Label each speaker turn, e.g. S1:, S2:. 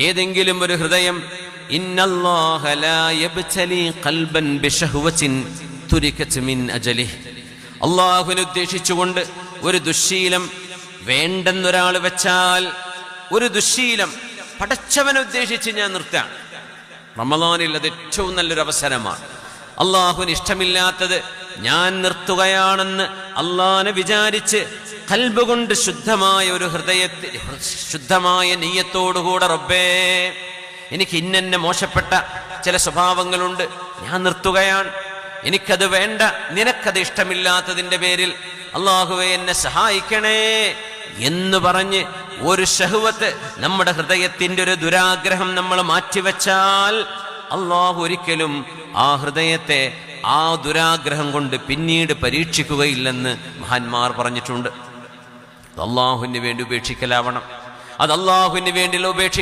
S1: ഏതെങ്കിലും ഒരു ഹൃദയം ഇന്നല്ലാഹ ലാ യബ്തലി ഖൽബൻ ബിശഹ്വത്തിൻ തുരികത് മിൻ അജലിഹി, അല്ലാഹുവിനെ ഉദ്ദേശിച്ചുകൊണ്ട് ഒരു ദുശ്ശീലം വേണ്ടെന്നൊരാൾ വെച്ചാൽ, ഒരു ദുശ്ശീലം പടച്ചവനെ ഉദ്ദേശിച്ച് ഞാൻ നിർത്താം. റമളാനിൽ അത് ഏറ്റവും നല്ലൊരു അവസരമാണ്. അള്ളാഹുവിന് ഇഷ്ടമില്ലാത്തത് ഞാൻ നിർത്തുകയാണെന്ന് അള്ളാഹനെ വിചാരിച്ച് ഖൽബ് കൊണ്ട് ശുദ്ധമായ ഒരു ഹൃദയത്തിൽ ശുദ്ധമായ നിയ്യത്തോടുകൂടെ, റബ്ബേ എനിക്ക് ഇന്നെ മോശപ്പെട്ട ചില സ്വഭാവങ്ങളുണ്ട്, ഞാൻ നിർത്തുകയാണ്, എനിക്കത് വേണ്ട, നിനക്കത് ഇഷ്ടമില്ലാത്തതിൻ്റെ പേരിൽ അള്ളാഹുവേ എന്നെ സഹായിക്കണേ എന്ന് പറഞ്ഞ് ഒരു ശഹ്വത്ത്, നമ്മുടെ ഹൃദയത്തിൻ്റെ ഒരു ദുരാഗ്രഹം നമ്മൾ മാറ്റിവെച്ചാൽ അള്ളാഹു ഒരിക്കലും ആ ഹൃദയത്തെ ആ ദുരാഗ്രഹം കൊണ്ട് പിന്നീട് പരീക്ഷിക്കുകയില്ലെന്ന് മഹാന്മാർ പറഞ്ഞിട്ടുണ്ട്. അത് അള്ളാഹുവിന് വേണ്ടി ഉപേക്ഷിക്കലാവണം. അത് അള്ളാഹുവിന് വേണ്ടിയുള്ള ഉപേക്ഷിക്കൽ.